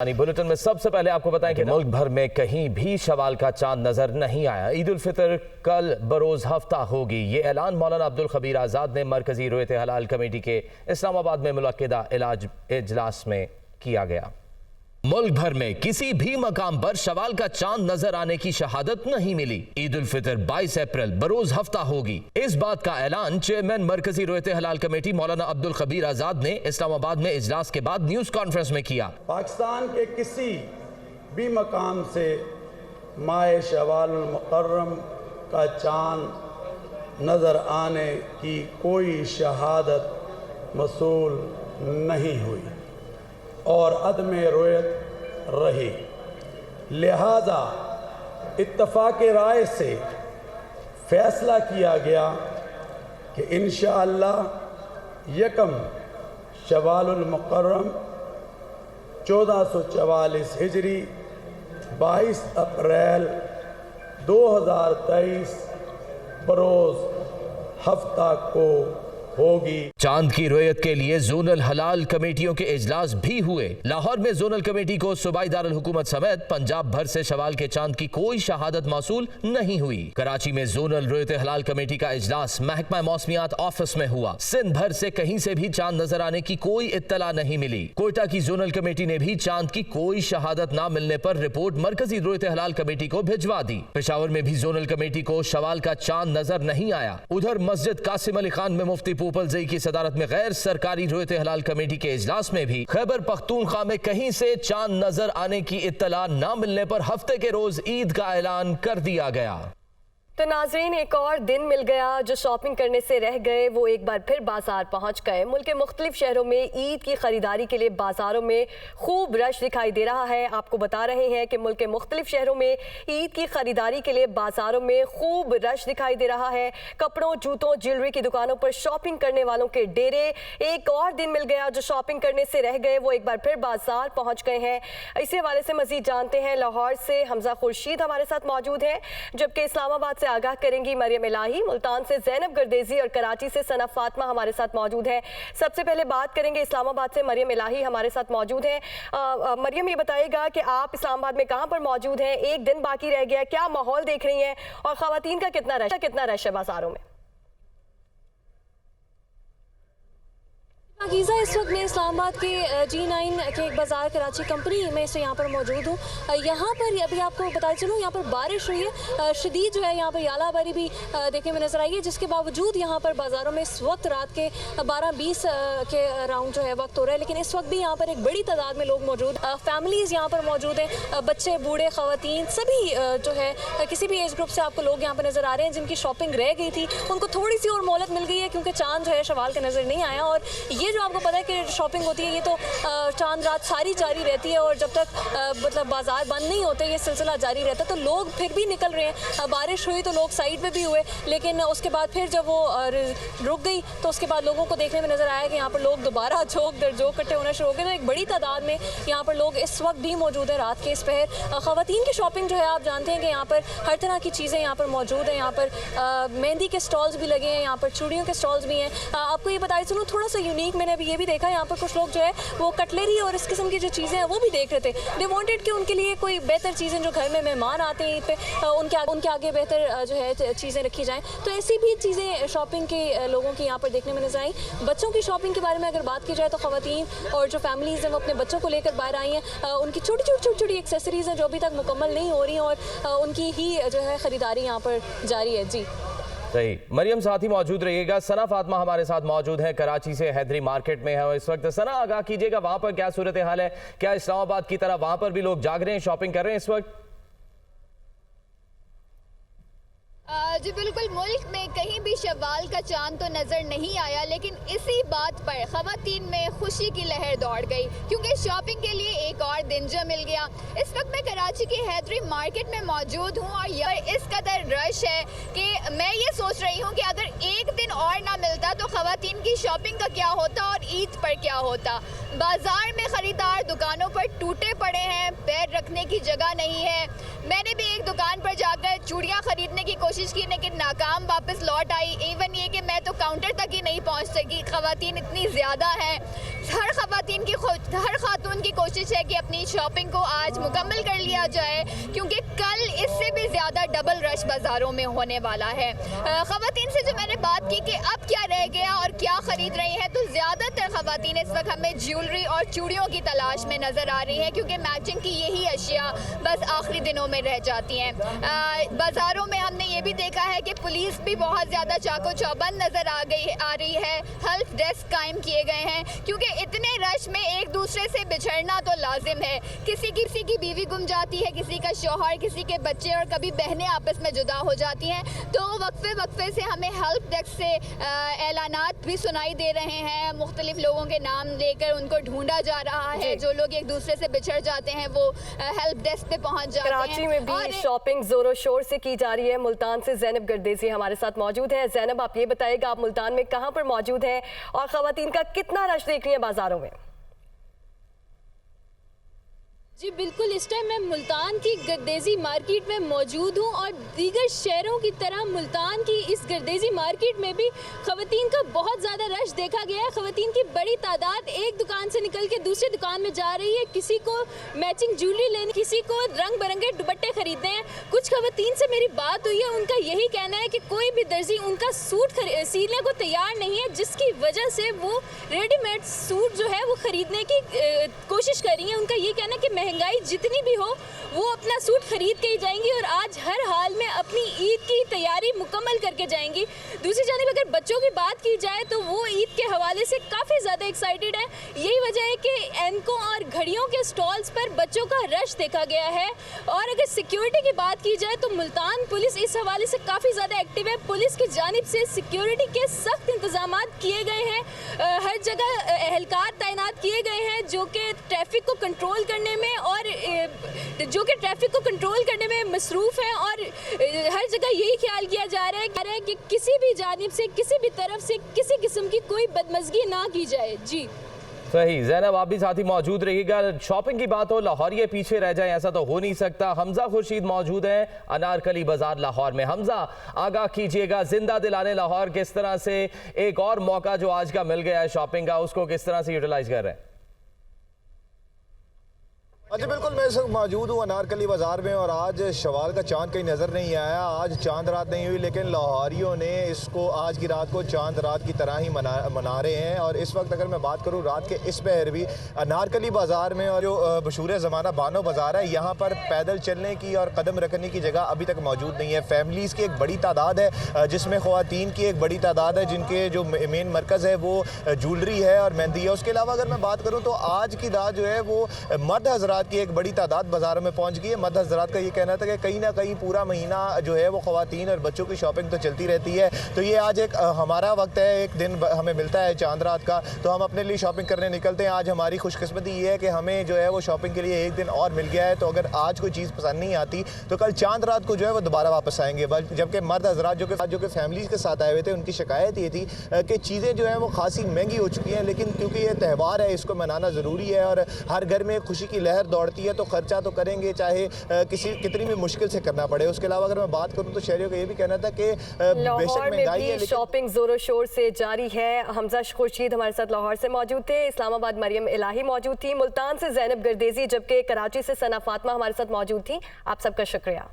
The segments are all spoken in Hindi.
बुलेटिन में सबसे पहले आपको बताएं कि मुल्क भर में कहीं भी शवाल का चांद नजर नहीं आया। ईद उल फितर कल बरोज हफ्ता होगी। ये ऐलान मौलाना अब्दुल खबीर आजाद ने मरकजी रोयत हलाल कमेटी के इस्लामाबाद में मुनक्किदा इजलास में किया गया। मुल्क भर में किसी भी मकाम पर शवाल का चांद नजर आने की शहादत नहीं मिली। ईद उल फितर 22 अप्रैल बरोज हफ्ता होगी। इस बात का ऐलान चेयरमैन मरकजी रोयत हलाल कमेटी मौलाना अब्दुल खबीर आजाद ने इस्लामाबाद में इजलास के बाद न्यूज कॉन्फ्रेंस में किया। पाकिस्तान के किसी भी मकाम से माह शवाल मुकर्रम का चांद नजर आने की कोई शहादत मसूल नहीं हुई और अदम रोयत रही। लिहाजा इत्तफाक राय से फैसला किया गया कि इंशाअल्लाह यकम शवालुल मुकर्रम 1444 हिजरी 22 अप्रैल 2023 बरोज हफ्ता को होगी। चांद की रोयत के लिए जोनल हलाल कमेटियों के इजलास भी हुए। लाहौर में जोनल कमेटी को सूबाई दारुल हुकूमत समेत पंजाब भर से शवाल के चांद की कोई शहादत मौसूल नहीं हुई। कराची में जोनल रोयत हलाल कमेटी का इजलास महकमा मौसमियात ऑफिस में हुआ। सिंध भर से कहीं से भी चांद नजर आने की कोई इत्तला नहीं मिली। कोयटा की जोनल कमेटी ने भी चांद की कोई शहादत न मिलने पर रिपोर्ट मरकजी रोयत हलाल कमेटी को भिजवा दी। पेशावर में भी जोनल कमेटी को शवाल का चांद नजर नहीं आया। उधर मस्जिद कासिम अली खान में मुफ्ती पोपलजई की सदारत में गैर सरकारी रोयत हलाल कमेटी के इजलास में भी खैबर पख्तूनख्वा में कहीं से चांद नजर आने की इत्तला न मिलने पर हफ्ते के रोज ईद का ऐलान कर दिया गया। तो नाज़रीन, एक और दिन मिल गया। जो शॉपिंग करने से रह गए वो एक बार फिर बाजार पहुंच गए। मुल्क के मुख्तलिफ शहरों में ईद की खरीदारी के लिए बाजारों में खूब रश दिखाई दे रहा है। आपको बता रहे हैं कि मुल्क के मुख्तलिफ शहरों में ईद की खरीदारी के लिए बाजारों में खूब रश दिखाई दे रहा है। कपड़ों, जूतों, ज्वेलरी की दुकानों पर शॉपिंग करने वालों के डेरे। एक और दिन मिल गया। जो शॉपिंग करने से रह गए वो एक बार फिर बाजार पहुँच गए हैं। इसी हवाले से मजीद जानते हैं। लाहौर से हमजा खुर्शीद हमारे साथ मौजूद है, जबकि इस्लामाबाद से आगाह करेंगी मरियम इलाही, मुल्तान से जैनब गर्देजी और कराची से सना फातिमा हमारे साथ मौजूद है। सबसे पहले बात करेंगे इस्लामाबाद से, मरियम इलाही हमारे साथ मौजूद है। मरियम, ये बताइएगा कि आप इस्लामाबाद में कहां पर मौजूद हैं? एक दिन बाकी रह गया, क्या माहौल देख रही हैं और खवातीन का कितना रश है बाजारों में? गीज़ा, इस वक्त मैं इस्लामाबाद के G9 के एक बाज़ार कराची कंपनी में से यहाँ पर मौजूद हूँ। यहाँ पर अभी आपको बताते चलूँ, यहाँ पर बारिश हुई है शदीद, जो है यहाँ पर यालाबारी भी देखने में नज़र आई है, जिसके बावजूद यहाँ पर बाज़ारों में इस वक्त रात के 12-20 के अराउंड जो है वक्त हो रहा है। लेकिन इस वक्त भी यहाँ पर एक बड़ी तादाद में लोग मौजूद, फैमिलीज़ यहाँ पर मौजूद हैं, बच्चे, बूढ़े, ख़वातीन, सभी जो है किसी भी एज ग्रुप से आपको लोग यहाँ पर नज़र आ रहे हैं। जिनकी शॉपिंग रह गई थी उनको थोड़ी सी और मोहलत मिल गई है, क्योंकि चांद जो है शवाल का नज़र नहीं आया। और ये जो आपको पता है कि शॉपिंग होती है, ये तो चांद रात सारी जारी रहती है और जब तक मतलब बाजार बंद नहीं होते ये सिलसिला जारी रहता है। तो लोग फिर भी निकल रहे हैं। बारिश हुई तो लोग साइड पे भी हुए, लेकिन उसके बाद फिर जब वो रुक गई तो उसके बाद लोगों को देखने में नज़र आया कि यहाँ पर लोग दोबारा झोंक दर झोंक इकट्ठे होना शुरू हो गए। तो एक बड़ी तादाद में यहाँ पर लोग इस वक्त भी मौजूद है रात के इस पहर। ख़वातीन की शॉपिंग जो है, आप जानते हैं कि यहाँ पर हर तरह की चीज़ें यहाँ पर मौजूद हैं। यहाँ पर मेहंदी के स्टॉल्स भी लगे हैं, यहाँ पर चूड़ियों के स्टॉल्स भी हैं। आपको ये बताई सुनूँ, थोड़ा सा यूनिक मैंने अभी ये भी देखा, यहाँ पर कुछ लोग जो है वो कटलरी और इस किस्म की जो चीज़ें हैं वो भी देख रहे थे। दे वांटेड कि उनके लिए कोई बेहतर चीज़ें, जो घर में मेहमान आते हैं ईद पे, उनके आगे बेहतर जो है चीज़ें रखी जाएं। तो ऐसी भी चीज़ें शॉपिंग के लोगों की यहाँ पर देखने में नजर आई। बच्चों की शॉपिंग के बारे में अगर बात की जाए तो ख़वातीन और जो फैमिलीज़ हैं वो अपने बच्चों को लेकर बाहर आई हैं। उनकी छोटी छोटी एक्सेसरीज़ हैं जो अभी तक मुकम्मल नहीं हो रही, और उनकी ही जो है ख़रीदारी यहाँ पर जारी है। जी सही। मरियम, साथ ही मौजूद रहिएगा। सना फातिमा हमारे साथ मौजूद है, कराची से हैदरी मार्केट में है इस वक्त। सना, आगाह कीजिएगा वहां पर क्या सूरत हाल है? क्या इस्लामाबाद की तरह वहां पर भी लोग जाग रहे हैं, शॉपिंग कर रहे हैं इस वक्त? जी बिल्कुल, मुल्क में कहीं भी शवाल का चांद तो नज़र नहीं आया, लेकिन इसी बात पर ख़वातीन में खुशी की लहर दौड़ गई, क्योंकि शॉपिंग के लिए एक और दिन जो मिल गया। इस वक्त मैं कराची की हैदरी मार्केट में मौजूद हूँ और यह इस कदर रश है कि मैं ये सोच रही हूँ कि अगर एक दिन और ना मिलता तो ख़वातीन की शॉपिंग का क्या होता और ईद पर क्या होता। बाजार में ख़रीदार दुकानों पर टूटे पड़े हैं, पैर रखने की जगह नहीं है। मैंने भी एक दुकान पर जाकर चूड़ियाँ खरीदने की कोशिश की, लेकिन नाकाम वापस लौट आई। इवन ये कि मैं तो काउंटर तक ही नहीं पहुंच सकी, ख़वातीन इतनी ज़्यादा हैं। हर खातून की कोशिश है कि अपनी शॉपिंग को आज मुकम्मल कर लिया जाए, क्योंकि कल इससे भी ज़्यादा डबल रश बाज़ारों में होने वाला है। ख़वातीन से जो मैंने बात की कि अब क्या रह गया और क्या ख़रीद रही हैं, तो ज़्यादातर ख़वातीन इस वक्त हमें ज्वेलरी और चूड़ियों की तलाश में नज़र आ रही हैं, क्योंकि मैचिंग की यही अशिया बस आखिरी दिनों में रह जाती हैं। बाज़ारों में हमने ये भी देखा है कि पुलिस भी बहुत ज़्यादा चाको चौबंद नज़र आ रही है। हेल्प डेस्क कायम किए गए हैं, क्योंकि इतने रश में एक दूसरे से बिछड़ना तो लाजिम है। किसी की बीवी गुम जाती है, किसी का शौहर, किसी के बच्चे और कभी बहनें आपस में जुदा हो जाती हैं। तो वक्फे से हमें हेल्प डेस्क से ऐलानात भी सुनाई दे रहे हैं। मुख्तलिफ लोगों के नाम लेकर उनको ढूंढा जा रहा है। जो लोग एक दूसरे से बिछड़ जाते हैं वो हेल्प डेस्क पे पहुंच जाते हैं। कराची में भी शॉपिंग जोरों शोर से की जा रही है। मुल्तान से ज़ैनब गर्देज़ी हमारे साथ मौजूद है। ज़ैनब, आप ये बताइएगा, आप मुल्तान में कहाँ पर मौजूद हैं और ख़वातीन का कितना रश देख रही है बाजारों में? जी बिल्कुल, इस टाइम मैं मुल्तान की गर्देज़ी मार्केट में मौजूद हूँ और दीगर शहरों की तरह मुल्तान की इस गर्देज़ी मार्केट में भी ख़वातीन का बहुत ज़्यादा रश देखा गया है। ख़वातीन की बड़ी तादाद एक दुकान से निकल के दूसरी दुकान में जा रही है। किसी को मैचिंग ज्वेलरी लेनी, किसी को रंग बिरंगे दुपट्टे खरीदने हैं। कुछ ख़वातीन से मेरी बात हुई है, उनका यही कहना है कि कोई भी दर्जी उनका सूट सीने को तैयार नहीं है, जिसकी वजह से वो रेडीमेड सूट जो है वो ख़रीदने की कोशिश कर रही हैं। उनका ये कहना है कि महंगाई जितनी भी हो वो अपना सूट खरीद के ही जाएंगी और आज हर हाल में अपनी ईद की तैयारी मुकम्मल करके जाएंगी। दूसरी जानिब अगर बच्चों की बात की जाए तो वो ईद के हवाले से काफ़ी ज़्यादा एक्साइटेड है। यही वजह है कि एनको और घड़ियों के स्टॉल्स पर बच्चों का रश देखा गया है। और अगर सिक्योरिटी की बात की जाए तो मुल्तान पुलिस इस हवाले से काफ़ी ज़्यादा एक्टिव है। पुलिस की जानिब से सिक्योरिटी के सख्त इंतजाम किए गए हैं। हर जगह एहलकार तैनात किए गए हैं जो कि ट्रैफिक को कंट्रोल करने में मसरूफ़ हैं। और हर जगह यही ख्याल किया जा रहा है कि किसी भी जानिब से, किसी भी तरफ से किसी किस्म की कोई बदमज़गी ना की जाए। जी सही। ज़ैनब, आप भी साथ ही मौजूद रहिएगा। शॉपिंग की बात हो, लाहौरिये पीछे रह जाए, ऐसा तो हो नहीं सकता। हमजा खुर्शीद मौजूद हैं अनारकली बाजार लाहौर में। हमजा, आगाह कीजिएगा, जिंदा दिलाने लाहौर किस तरह से एक और मौका जो आज का मिल गया है शॉपिंग का, उसको किस तरह से यूटिलाइज कर रहे हैं? अच्छा बिल्कुल, मैं इस वक्त मौजूद हूँ अनारकली बाज़ार में और आज शवाल का चांद कहीं नज़र नहीं आया। आज चांद रात नहीं हुई, लेकिन लाहौरियों ने इसको आज की रात को चांद रात की तरह ही मना रहे हैं। और इस वक्त अगर मैं बात करूँ रात के इस पहर भी अनारकली बाज़ार में और जो मशहूर ज़माना बानो बाज़ार है, यहाँ पर पैदल चलने की और कदम रखने की जगह अभी तक मौजूद नहीं है। फैमिलीज़ की एक बड़ी तादाद है, जिसमें ख़वातीन की एक बड़ी तादाद है, जिनके जो मेन मरकज़ है वो ज्वेलरी है और मेहंदी है। उसके अलावा अगर मैं बात करूँ तो आज की रात जो है वो मर्द हज़रात की एक बड़ी तादाद बाज़ारों में पहुंच गई है। मर्द हज़रात का ये कहना था कि कहीं ना कहीं पूरा महीना जो है वो ख़वातीन और बच्चों की शॉपिंग तो चलती रहती है, तो ये आज एक हमारा वक्त है, एक दिन हमें मिलता है चांद रात का, तो हम अपने लिए शॉपिंग करने निकलते हैं। आज हमारी खुशकिस्मती ये है कि हमें जो है वो शॉपिंग के लिए एक दिन और मिल गया है, तो अगर आज कोई चीज़ पसंद नहीं आती तो कल चांद रात को जो है वो दोबारा वापस आएंगे। जबकि मर्द हज़रात जो कि फैमिलीज़ के साथ आए हुए थे, उनकी शिकायत ये थी कि चीज़ें जो हैं वो खासी महंगी हो चुकी हैं, लेकिन क्योंकि ये त्यौहार है इसको मनाना ज़रूरी है और हर घर में खुशी की लहर दौड़ती है, तो खर्चा तो करेंगे चाहे कितनी भी मुश्किल से करना पड़े। उसके अलावा अगर मैं बात करूं तो शहरियों का ये भी कहना था कि बेशक महंगाई है, शॉपिंग जोरों शोर से जारी है। हमजा खुर्शीद हमारे साथ लाहौर से मौजूद थे, इस्लामाबाद मरियम इलाही मौजूद थी, मुल्तान से ज़ैनब गर्देज़ी, जबकि कराची से सना फातिमा हमारे साथ मौजूद थी। आप सबका शुक्रिया।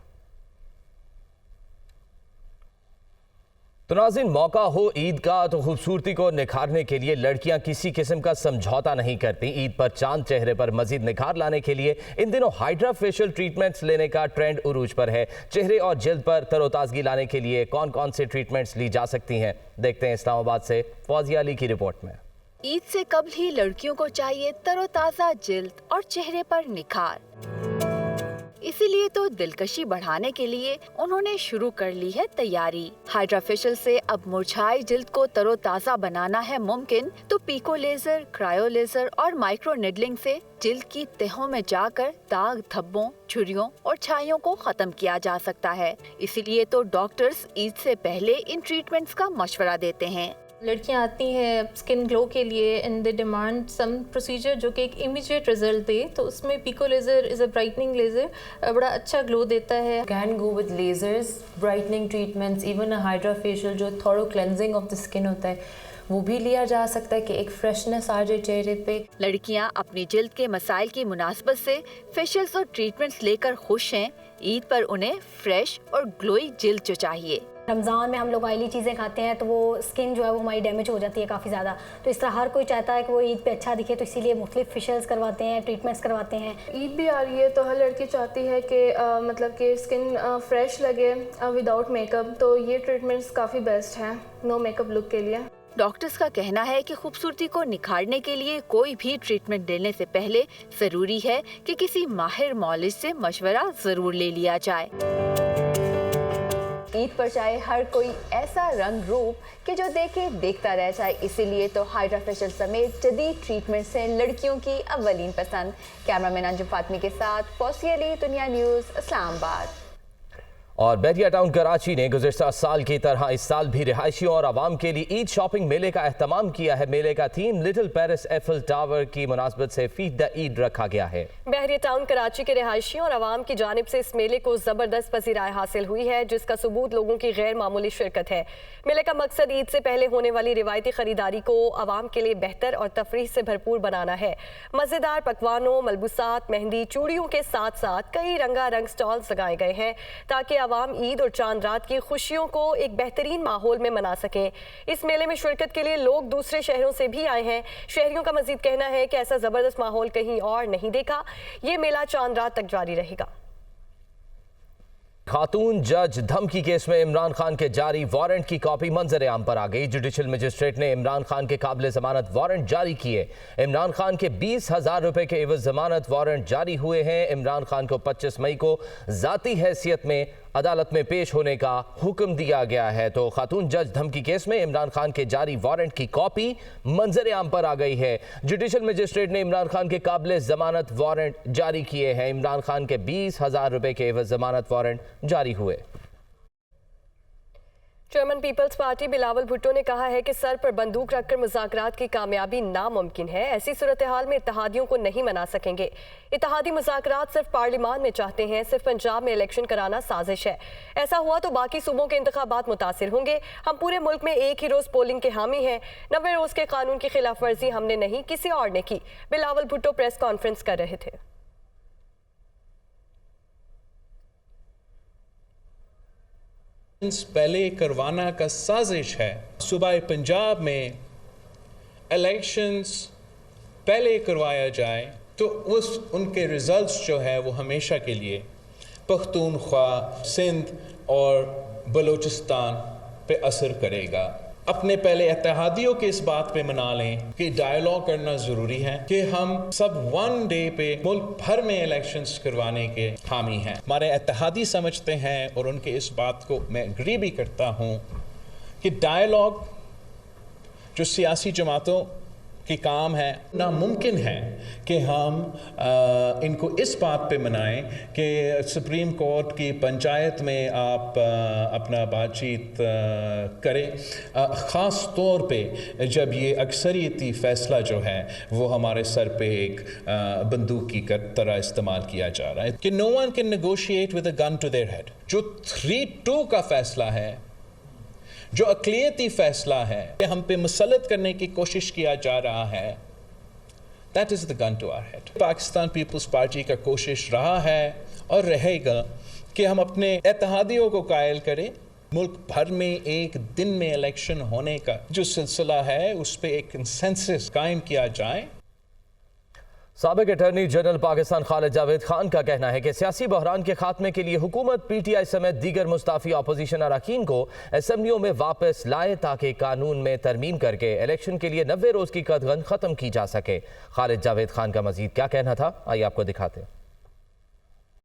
तो नाज़रीन, मौका हो ईद का तो खूबसूरती को निखारने के लिए लड़कियां किसी किस्म का समझौता नहीं करती। ईद पर चांद चेहरे पर मजीद निखार लाने के लिए इन दिनों हाइड्रा फेशियल ट्रीटमेंट्स लेने का ट्रेंड उरूज पर है। चेहरे और जिल्द पर तरोताज़गी लाने के लिए कौन कौन से ट्रीटमेंट्स ली जा सकती हैं, देखते हैं इस्लामाबाद से फौजिया अली की रिपोर्ट में। ईद से कबल ही लड़कियों को चाहिए तरोताज़ा जिल्द और चेहरे पर निखार, इसीलिए तो दिलकशी बढ़ाने के लिए उन्होंने शुरू कर ली है तैयारी। हाइड्रा फेशियल से अब मुरझाई जिल्द को तरोताज़ा बनाना है मुमकिन, तो पीको लेजर, क्रायो लेजर और माइक्रो निडलिंग से जिल्द की तहों में जाकर दाग, धब्बों, झुर्रियों और छाइयों को खत्म किया जा सकता है। इसीलिए तो डॉक्टर्स ईद से पहले इन ट्रीटमेंट्स का मशवरा देते हैं। लड़कियां आती हैं स्किन ग्लो के लिए and they demand some procedure जो कि एक इमीडिएट रिजल्ट दे, तो उसमें pico laser is a brightening laser, बड़ा अच्छा ग्लो देता है। Can go with lasers, brightening treatments, even a hydra facial जो thorough cleansing of the skin होता है वो भी लिया जा सकता है कि एक फ्रेशनेस आ जाए चेहरे पे। लड़कियां अपनी जिल्द के मसाइल की मुनासबत से फेशियल्स और ट्रीटमेंट्स लेकर खुश हैं। ईद पर उन्हें फ्रेश और ग्लोई जिल्द जो चाहिए। रमज़ान में हम लोग ऑयली चीज़ें खाते हैं तो वो स्किन जो है वो हमारी डैमेज हो जाती है काफ़ी ज़्यादा, तो इस तरह हर कोई चाहता है कि वो ईद पे अच्छा दिखे, तो इसीलिए मुख्तलिफ फेशियल्स करवाते हैं, ट्रीटमेंट्स करवाते हैं। ईद भी आ रही है तो हर लड़की चाहती है कि मतलब कि स्किन फ्रेश लगे विदाउट मेकअप, तो ये ट्रीटमेंट्स काफ़ी बेस्ट हैं नो मेकअप लुक के लिए। डॉक्टर्स का कहना है कि खूबसूरती को निखारने के लिए कोई भी ट्रीटमेंट लेने से पहले जरूरी है कि किसी माहिर मौलिज से मशवरा जरूर ले लिया जाए। ईद पर चाहे हर कोई ऐसा रंग रूप कि जो देखे देखता रह जाए, इसीलिए तो हाइड्रा फेशियल समेत जदीद ट्रीटमेंट से लड़कियों की अव्वलीन पसंद। कैमरामैन अंजुम फातमी के साथ फौसिया अली, दुनिया न्यूज़, इस्लामाबाद। और बैरिया टाउन कराची ने गुज़िश्ता साल की तरह इस साल भी रिहायशियों और आवाम के लिए ईद शॉपिंग मेले का एहतमाम किया है। मेले का theme little Paris Eiffel tower की मुनासबत से फीड द ईद रखा गया है। बैरिया टाउन कराची के रिहायशियों और आवाम की जानिब से इस मेले को ज़बरदस्त पसीराई हासिल हुई है, जिसका सबूत लोगों की गैर मामूली शिरकत है। मेले का मकसद ईद से पहले होने वाली रिवायती खरीदारी को आवाम के लिए बेहतर और तफरीह से भरपूर बनाना है। मज़ेदार पकवानों, मलबूसात, मेहंदी, चूड़ियों के साथ साथ कई रंगारंग स्टॉल्स लगाए गए हैं ताकि आवाम ईद और चांद रात की खुशियों को एक बेहतरीन माहौल में मना सकें। इस मेले में शिरकत के लिए लोग दूसरे शहरों से भी आए हैं। शहरियों का मजीद कहना है कि ऐसा ज़बरदस्त माहौल कहीं और नहीं देखा। ये मेला चांद रात तक जारी रहेगा। खातून जज धमकी केस में इमरान खान के जारी वारंट की कॉपी मंजर आम पर आ गई। जुडिशल मजिस्ट्रेट ने इमरान खान के काबिल जमानत वारंट जारी किए। इमरान खान के 20,000 रुपए के एवज जमानत वारंट जारी हुए हैं। इमरान खान को 25 मई को जाती हैसियत में अदालत में पेश होने का हुक्म दिया गया है। तो खातून जज धमकी केस में इमरान खान के जारी वारंट की कॉपी मंजर आम पर आ गई है। जुडिशल मजिस्ट्रेट ने इमरान खान के काबिल जमानत वारंट जारी किए हैं। इमरान खान के 20,000 रुपए के एवज जमानत वारंट जारी हुए। Chairman Peoples Party Bilawal Bhutto ने कहा है कि सर पर बंदूक रखकर मुज़ाकरात की कामयाबी नामुमकिन है। ऐसी सूरत हाल में इत्तेहादियों को नहीं मना सकेंगे। इत्तेहादी मुज़ाकरात सिर्फ पार्लियामान में चाहते हैं, सिर्फ पंजाब में इलेक्शन कराना साजिश है। ऐसा हुआ तो बाकी सूबों के इंतखाबात मुतासिर होंगे। हम पूरे मुल्क में एक ही रोज़ पोलिंग के हामी हैं। 90 रोज़ के कानून की खिलाफ वर्जी हमने नहीं, किसी और ने की। बिलावल भुट्टो प्रेस कॉन्फ्रेंस कर रहे थे। पहले करवाना का साजिश है। सूबाए पंजाब में इलेक्शंस पहले करवाया जाए तो उनके रिजल्ट्स जो है वो हमेशा के लिए पख्तूनख्वा, सिंध और बलूचिस्तान पे असर करेगा। अपने पहले इत्तेहादियों के इस बात पे मना लें कि डायलॉग करना ज़रूरी है कि हम सब वन डे पे मुल्क भर में इलेक्शंस करवाने के हामी हैं। हमारे इत्तेहादी समझते हैं और उनके इस बात को मैं एग्री भी करता हूँ कि डायलॉग जो सियासी जमातों की काम है, नामुमकिन है कि हम इनको इस बात पे मनाएं कि सुप्रीम कोर्ट की पंचायत में आप अपना बातचीत करें, ख़ास तौर पे जब ये अक्सरियती फ़ैसला जो है वो हमारे सर पे एक बंदूक की तरह इस्तेमाल किया जा रहा है कि no one can negotiate with a gun to their head. जो 3-2 का फ़ैसला है, जो अक़लियती फ़ैसला है, हम पे मुसल्लत करने की कोशिश किया जा रहा है, that is the gun to our head. Pakistan Peoples Party का कोशिश रहा है और रहेगा कि हम अपने इत्तेहादियों को कायल करें। मुल्क भर में एक दिन में इलेक्शन होने का जो सिलसिला है उस पर एक कंसेंसस कायम किया जाए। साबिक अटॉर्नी जनरल पाकिस्तान खालिद जावेद खान का कहना है कि सियासी बहरान के खात्मे के लिए हुकूमत PTI समेत दीगर मुस्ताफी अपोजिशन अरकान को असम्बलियों में वापस लाए ताकि कानून में तरमीम करके इलेक्शन के लिए 90 रोज़ की कदगन ख़त्म की जा सके। खालिद जावेद खान का मजीद क्या कहना था, आइए आपको दिखाते हैं।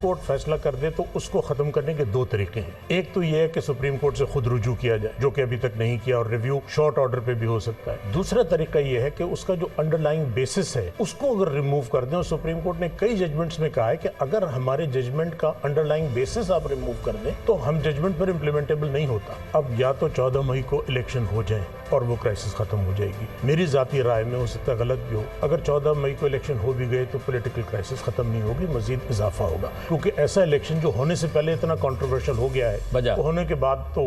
कोर्ट फैसला कर दे तो उसको ख़त्म करने के 2 तरीके हैं। एक तो ये है कि सुप्रीम कोर्ट से खुद रुजू किया जाए, जो कि अभी तक नहीं किया, और रिव्यू शॉर्ट ऑर्डर पे भी हो सकता है। दूसरा तरीका ये है कि उसका जो अंडरलाइंग बेसिस है उसको अगर रिमूव कर दें। और सुप्रीम कोर्ट ने कई जजमेंट्स में कहा है कि अगर हमारे जजमेंट का अंडरलाइंग बेसिस आप रिमूव कर दें तो हम जजमेंट पर इम्प्लीमेंटेबल नहीं होता। अब या तो 14 मई को इलेक्शन हो जाए और वो क्राइसिस खत्म हो जाएगी। मेरी जाती राय में, हो सकता है गलत भी हो, अगर 14 मई को इलेक्शन हो भी गए तो पॉलिटिकल क्राइसिस खत्म नहीं होगी, मजीद इजाफा होगा। क्योंकि ऐसा इलेक्शन जो होने से पहले इतना कंट्रोवर्शियल हो गया है, तो होने के बाद तो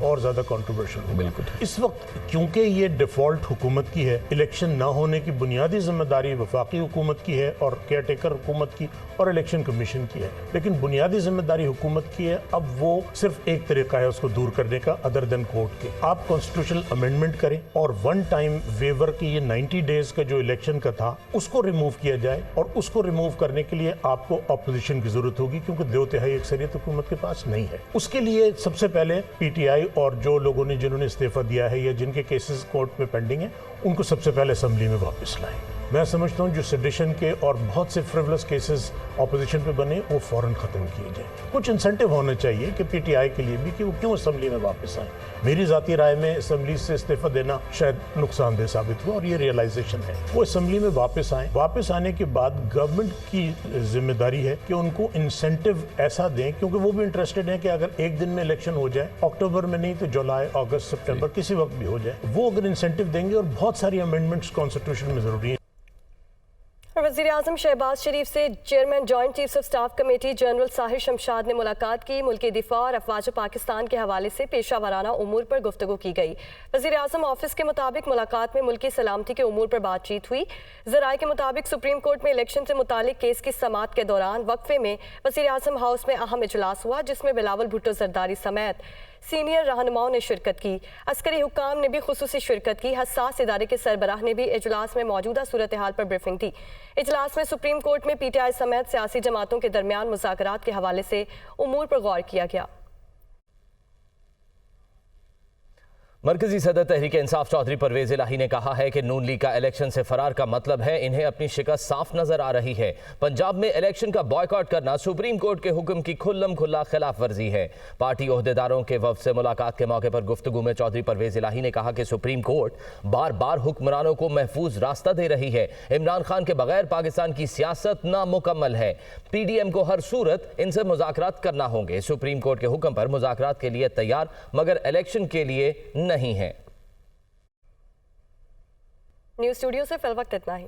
और ज्यादा कंट्रोवर्शियल हो। बिल्कुल। इस वक्त क्योंकि ये डिफॉल्ट हुकूमत की है, इलेक्शन ना होने की बुनियादी जिम्मेदारी वफाकी हुकूमत की है और केयर टेकर हुकूमत की और इलेक्शन कमीशन की है, लेकिन बुनियादी जिम्मेदारी हुकूमत की है। अब वो सिर्फ एक तरीका है उसको दूर करने का, अदर देन कोर्ट के। आप कॉन्स्टिट्यूशनल अमेंडमेंट करें और वन टाइम वेवर की ये 90 डेज का जो इलेक्शन का था उसको रिमूव किया जाए, और उसको रिमूव करने के लिए आपको अपोजिशन की जरूरत होगी, क्योंकि 2/3 अक्सरियत हुकूमत के पास नहीं है। उसके लिए सबसे पहले पीटीआई और जो लोगों ने जिन्होंने इस्तीफा दिया है या जिनके केसेस कोर्ट में पेंडिंग है, उनको सबसे पहले असेंबली में वापस लाएं। मैं समझता हूँ जो सेडिशन के और बहुत से फ्रिवलस केसेस ऑपोजिशन पे बने वो फौरन खत्म किए जाए। कुछ इंसेंटिव होना चाहिए कि पीटीआई के लिए भी कि वो क्यों असेंबली में वापस आए। मेरी जाती राय में असेंबली से इस्तीफा देना शायद नुकसानदेह साबित हुआ और ये रियलाइजेशन है। वो असेंबली में वापस आए, वापस आने के बाद गवर्नमेंट की जिम्मेदारी है कि उनको इंसेंटिव ऐसा दें, क्योंकि वो भी इंटरेस्टेड है कि अगर एक दिन में इलेक्शन हो जाए, अक्टूबर में नहीं तो जुलाई, अगस्त, सितंबर किसी वक्त भी हो जाए, वो अगर इंसेंटिव देंगे। और बहुत सारी अमेंडमेंट्स कॉन्स्टिट्यूशन में जरूरी है। वज़ीर-ए-आज़म शहबाज शरीफ से chairman joint chiefs of staff committee general Sahir Shamshad ने मुलाकात की। मुल्की दिफा और अफवाज पाकिस्तान के हवाले से पेशा वाराना उमूर पर गुफ्तगू की गई। वज़ीर-ए-आज़म ऑफिस के मुताबिक मुलाकात में मुल्की सलामती के उमूर पर बातचीत हुई। ज़राए के मुताबिक सुप्रीम कोर्ट में इलेक्शन से मुतालिक केस की समाअत के दौरान वक्फे में वज़ीर-ए-आज़म हाउस में अहम इजलास हुआ, जिसमें बिलावल भुट्टो जरदारी समेत सीनियर रहनुमाओं ने शिरकत की। अस्करी हुक्काम ने भी खुसूसी शिरकत की। हसास इदारे के सरबराह ने भी इजलास में मौजूदा सूरत हाल पर ब्रीफिंग दी। इजलास में सुप्रीम कोर्ट में पीटीआई समेत सियासी जमातों के दरमियान मुज़ाकरात के हवाले से उमूर पर गौर किया गया। मरकजी सदर तहरीक इंसाफ चौधरी परवेज इलाही ने कहा है कि नून लीग का इलेक्शन से फरार का मतलब है इन्हें अपनी शिकस्त साफ नजर आ रही है। पंजाब में इलेक्शन का बॉयकॉट करना सुप्रीम कोर्ट के हुक्म की खुल्लम खुल्ला खिलाफ वर्जी है। पार्टी ओहदेदारों के वफ्द से मुलाकात के मौके पर गुफ्तगू में चौधरी परवेज इलाही ने कहा कि सुप्रीम कोर्ट बार बार हुक्मरानों को महफूज रास्ता दे रही है। इमरान खान के बगैर पाकिस्तान की सियासत नामुकम्मल है। PDM को हर सूरत इनसे मुज़ाकरात करना होंगे। सुप्रीम कोर्ट के हुक्म पर मुज़ाकरात के लिए तैयार, मगर इलेक्शन के लिए नहीं है। न्यूज़ स्टूडियो से फिल वक्त इतना ही।